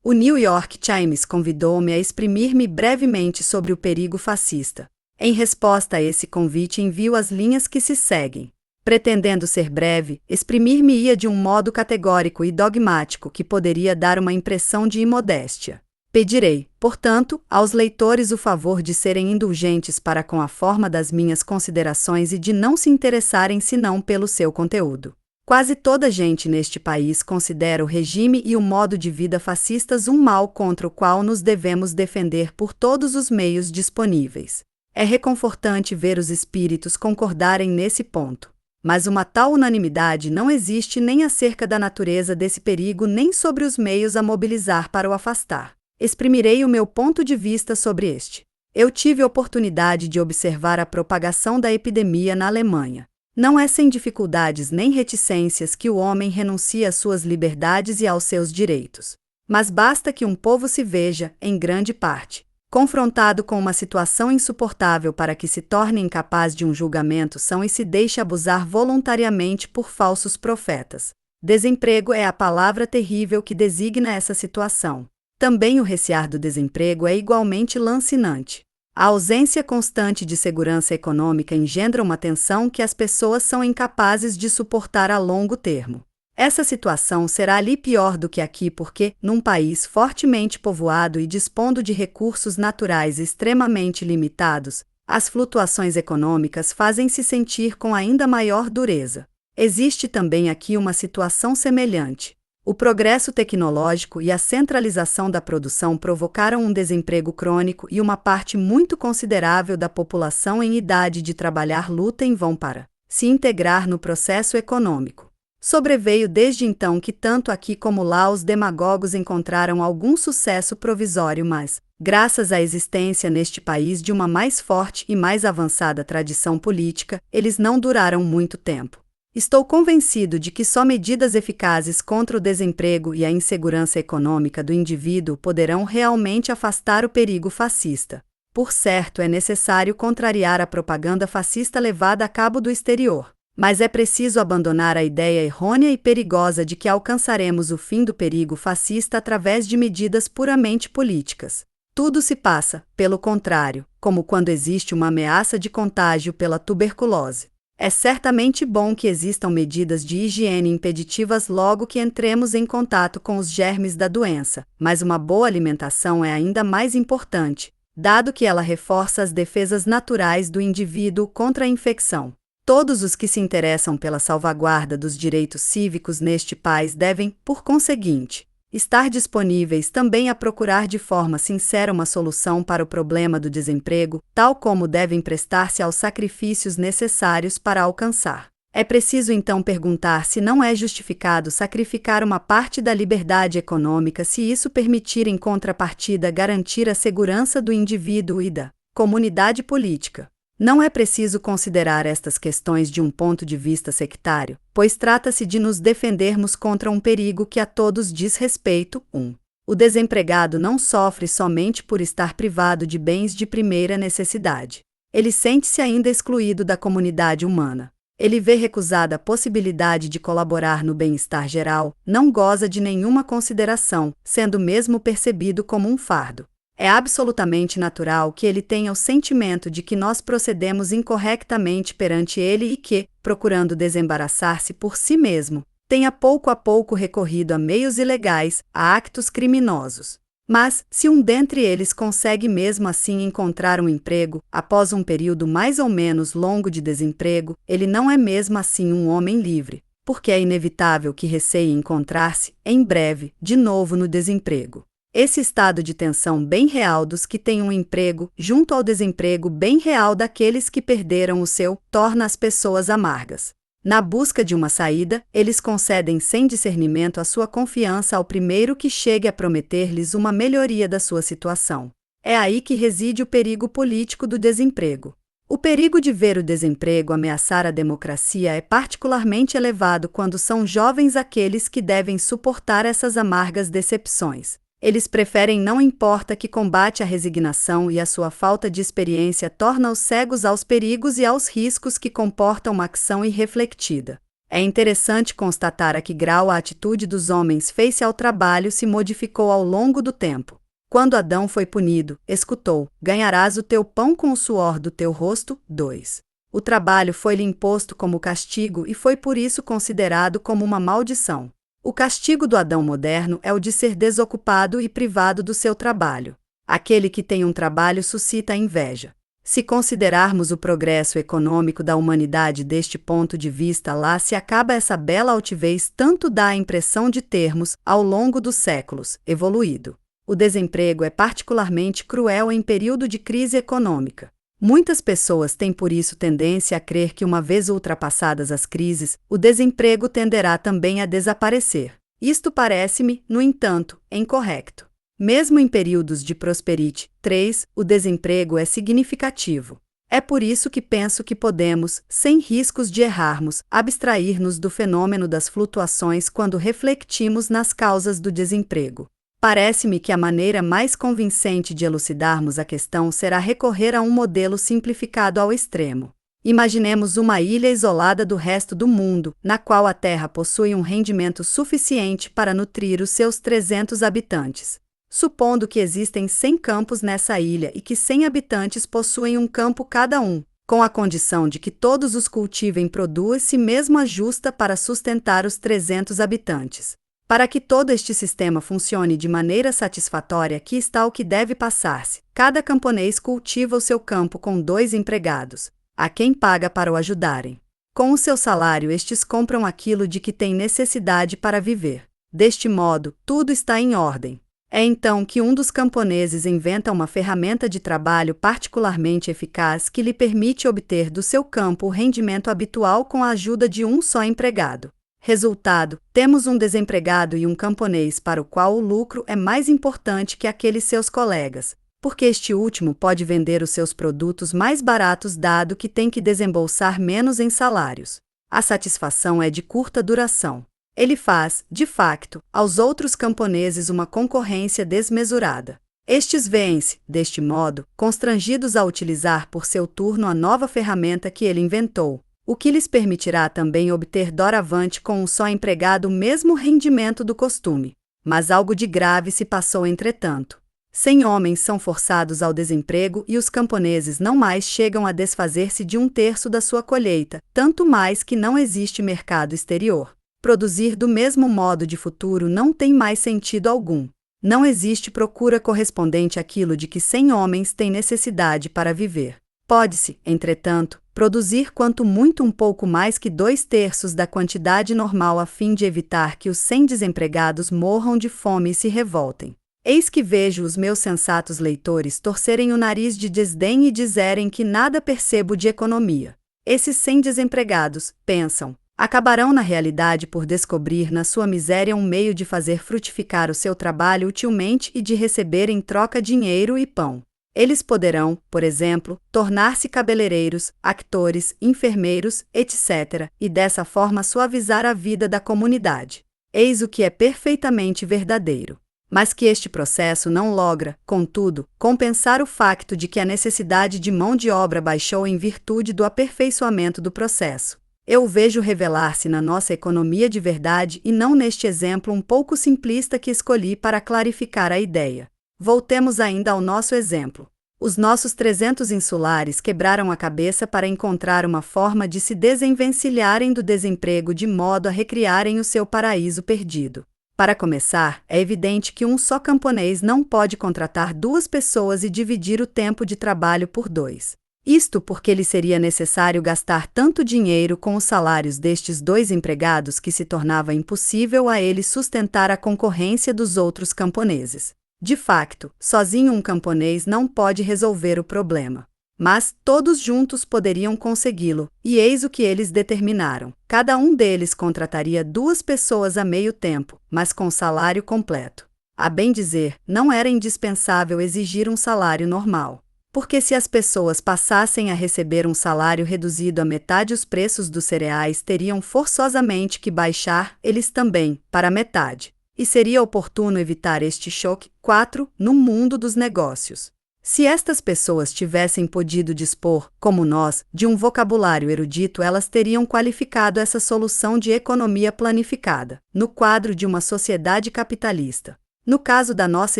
O New York Times convidou-me a exprimir-me brevemente sobre o perigo fascista. Em resposta a esse convite, envio as linhas que se seguem. Pretendendo ser breve, exprimir-me-ia de um modo categórico e dogmático que poderia dar uma impressão de imodéstia. Pedirei, portanto, aos leitores o favor de serem indulgentes para com a forma das minhas considerações e de não se interessarem senão pelo seu conteúdo. Quase toda a gente neste país considera o regime e o modo de vida fascistas um mal contra o qual nos devemos defender por todos os meios disponíveis. É reconfortante ver os espíritos concordarem nesse ponto. Mas uma tal unanimidade não existe nem acerca da natureza desse perigo nem sobre os meios a mobilizar para o afastar. Exprimirei o meu ponto de vista sobre este. Eu tive oportunidade de observar a propagação da epidemia na Alemanha. Não é sem dificuldades nem reticências que o homem renuncia às suas liberdades e aos seus direitos. Mas basta que um povo se veja, em grande parte, confrontado com uma situação insuportável para que se torne incapaz de um julgamento são e se deixe abusar voluntariamente por falsos profetas. Desemprego é a palavra terrível que designa essa situação. Também o recear do desemprego é igualmente lancinante. A ausência constante de segurança econômica engendra uma tensão que as pessoas são incapazes de suportar a longo termo. Essa situação será ali pior do que aqui porque, num país fortemente povoado e dispondo de recursos naturais extremamente limitados, as flutuações econômicas fazem-se sentir com ainda maior dureza. Existe também aqui uma situação semelhante. O progresso tecnológico e a centralização da produção provocaram um desemprego crônico e uma parte muito considerável da população em idade de trabalhar luta em vão para se integrar no processo econômico. Sobreveio desde então que tanto aqui como lá os demagogos encontraram algum sucesso provisório, mas, graças à existência neste país de uma mais forte e mais avançada tradição política, eles não duraram muito tempo. Estou convencido de que só medidas eficazes contra o desemprego e a insegurança econômica do indivíduo poderão realmente afastar o perigo fascista. Por certo, é necessário contrariar a propaganda fascista levada a cabo do exterior. Mas é preciso abandonar a ideia errônea e perigosa de que alcançaremos o fim do perigo fascista através de medidas puramente políticas. Tudo se passa, pelo contrário, como quando existe uma ameaça de contágio pela tuberculose. É certamente bom que existam medidas de higiene impeditivas logo que entremos em contato com os germes da doença, mas uma boa alimentação é ainda mais importante, dado que ela reforça as defesas naturais do indivíduo contra a infecção. Todos os que se interessam pela salvaguarda dos direitos cívicos neste país devem, por conseguinte, estar disponíveis também a procurar de forma sincera uma solução para o problema do desemprego, tal como devem prestar-se aos sacrifícios necessários para alcançar. É preciso então perguntar se não é justificado sacrificar uma parte da liberdade econômica se isso permitir em contrapartida garantir a segurança do indivíduo e da comunidade política. Não é preciso considerar estas questões de um ponto de vista sectário, pois trata-se de nos defendermos contra um perigo que a todos diz respeito. 1. O desempregado não sofre somente por estar privado de bens de primeira necessidade. Ele sente-se ainda excluído da comunidade humana. Ele vê recusada a possibilidade de colaborar no bem-estar geral, não goza de nenhuma consideração, sendo mesmo percebido como um fardo. É absolutamente natural que ele tenha o sentimento de que nós procedemos incorrectamente perante ele e que, procurando desembaraçar-se por si mesmo, tenha pouco a pouco recorrido a meios ilegais, a actos criminosos. Mas, se um dentre eles consegue mesmo assim encontrar um emprego, após um período mais ou menos longo de desemprego, ele não é mesmo assim um homem livre, porque é inevitável que receie encontrar-se, em breve, de novo no desemprego. Esse estado de tensão bem real dos que têm um emprego, junto ao desemprego bem real daqueles que perderam o seu, torna as pessoas amargas. Na busca de uma saída, eles concedem sem discernimento a sua confiança ao primeiro que chegue a prometer-lhes uma melhoria da sua situação. É aí que reside o perigo político do desemprego. O perigo de ver o desemprego ameaçar a democracia é particularmente elevado quando são jovens aqueles que devem suportar essas amargas decepções. Eles preferem não importa que combate a resignação e a sua falta de experiência torna-os cegos aos perigos e aos riscos que comporta uma ação irrefletida. É interessante constatar a que grau a atitude dos homens face ao trabalho se modificou ao longo do tempo. Quando Adão foi punido, escutou: ganharás o teu pão com o suor do teu rosto. 2. O trabalho foi-lhe imposto como castigo e foi por isso considerado como uma maldição. O castigo do Adão moderno é o de ser desocupado e privado do seu trabalho. Aquele que tem um trabalho suscita inveja. Se considerarmos o progresso econômico da humanidade deste ponto de vista, lá se acaba essa bela altivez, tanto dá a impressão de termos, ao longo dos séculos, evoluído. O desemprego é particularmente cruel em período de crise econômica. Muitas pessoas têm por isso tendência a crer que, uma vez ultrapassadas as crises, o desemprego tenderá também a desaparecer. Isto parece-me, no entanto, incorreto. Mesmo em períodos de prosperity. 3. O desemprego é significativo. É por isso que penso que podemos, sem riscos de errarmos, abstrair-nos do fenômeno das flutuações quando refletimos nas causas do desemprego. Parece-me que a maneira mais convincente de elucidarmos a questão será recorrer a um modelo simplificado ao extremo. Imaginemos uma ilha isolada do resto do mundo, na qual a Terra possui um rendimento suficiente para nutrir os seus 300 habitantes. Supondo que existem 100 campos nessa ilha e que 100 habitantes possuem um campo cada um, com a condição de que todos os cultivem, produz-se mesmo a justa para sustentar os 300 habitantes. Para que todo este sistema funcione de maneira satisfatória, aqui está o que deve passar-se. Cada camponês cultiva o seu campo com 2 empregados, a quem paga para o ajudarem. Com o seu salário, estes compram aquilo de que têm necessidade para viver. Deste modo, tudo está em ordem. É então que um dos camponeses inventa uma ferramenta de trabalho particularmente eficaz que lhe permite obter do seu campo o rendimento habitual com a ajuda de um só empregado. Resultado: temos um desempregado e um camponês para o qual o lucro é mais importante que aqueles seus colegas, porque este último pode vender os seus produtos mais baratos dado que tem que desembolsar menos em salários. A satisfação é de curta duração. Ele faz, de facto, aos outros camponeses uma concorrência desmesurada. Estes veem-se, deste modo, constrangidos a utilizar por seu turno a nova ferramenta que ele inventou, o que lhes permitirá também obter doravante com um só empregado o mesmo rendimento do costume. Mas algo de grave se passou entretanto. 100 homens são forçados ao desemprego e os camponeses não mais chegam a desfazer-se de 1/3 da sua colheita, tanto mais que não existe mercado exterior. Produzir do mesmo modo de futuro não tem mais sentido algum. Não existe procura correspondente àquilo de que 100 homens têm necessidade para viver. Pode-se, entretanto, produzir quanto muito um pouco mais que 2/3 da quantidade normal a fim de evitar que os 100 desempregados morram de fome e se revoltem. Eis que vejo os meus sensatos leitores torcerem o nariz de desdém e dizerem que nada percebo de economia. Esses 100 desempregados, pensam, acabarão na realidade por descobrir na sua miséria um meio de fazer frutificar o seu trabalho utilmente e de receber em troca dinheiro e pão. Eles poderão, por exemplo, tornar-se cabeleireiros, actores, enfermeiros, etc., e dessa forma suavizar a vida da comunidade. Eis o que é perfeitamente verdadeiro. Mas que este processo não logra, contudo, compensar o facto de que a necessidade de mão de obra baixou em virtude do aperfeiçoamento do processo. Eu o vejo revelar-se na nossa economia de verdade e não neste exemplo um pouco simplista que escolhi para clarificar a ideia. Voltemos ainda ao nosso exemplo. Os nossos 300 insulares quebraram a cabeça para encontrar uma forma de se desenvencilharem do desemprego de modo a recriarem o seu paraíso perdido. Para começar, é evidente que um só camponês não pode contratar 2 pessoas e dividir o tempo de trabalho por 2. Isto porque lhe seria necessário gastar tanto dinheiro com os salários destes 2 empregados que se tornava impossível a ele sustentar a concorrência dos outros camponeses. De facto, sozinho um camponês não pode resolver o problema. Mas todos juntos poderiam consegui-lo, e eis o que eles determinaram. Cada um deles contrataria 2 pessoas a meio tempo, mas com salário completo. A bem dizer, não era indispensável exigir um salário normal. Porque se as pessoas passassem a receber um salário reduzido a metade, os preços dos cereais teriam forçosamente que baixar, eles também, para a metade. E seria oportuno evitar este choque. 4. No mundo dos negócios. Se estas pessoas tivessem podido dispor, como nós, de um vocabulário erudito, elas teriam qualificado essa solução de economia planificada, no quadro de uma sociedade capitalista. No caso da nossa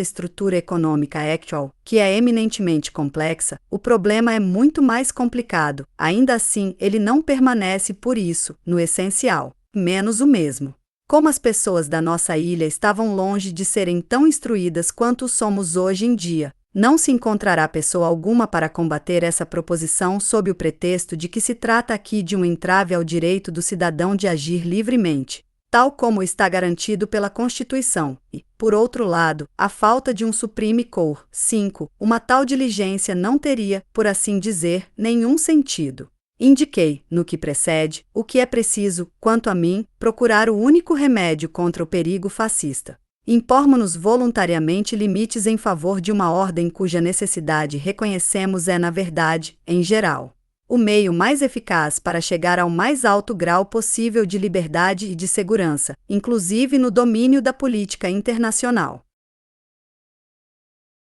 estrutura econômica actual, que é eminentemente complexa, o problema é muito mais complicado. Ainda assim, ele não permanece por isso, no essencial, menos o mesmo. Como as pessoas da nossa ilha estavam longe de serem tão instruídas quanto somos hoje em dia, não se encontrará pessoa alguma para combater essa proposição sob o pretexto de que se trata aqui de um entrave ao direito do cidadão de agir livremente, tal como está garantido pela Constituição, e, por outro lado, a falta de um Supreme Court. 5. Uma tal diligência não teria, por assim dizer, nenhum sentido. Indiquei, no que precede, o que é preciso, quanto a mim, procurar o único remédio contra o perigo fascista. Impormo-nos voluntariamente limites em favor de uma ordem cuja necessidade reconhecemos é, na verdade, em geral, o meio mais eficaz para chegar ao mais alto grau possível de liberdade e de segurança, inclusive no domínio da política internacional.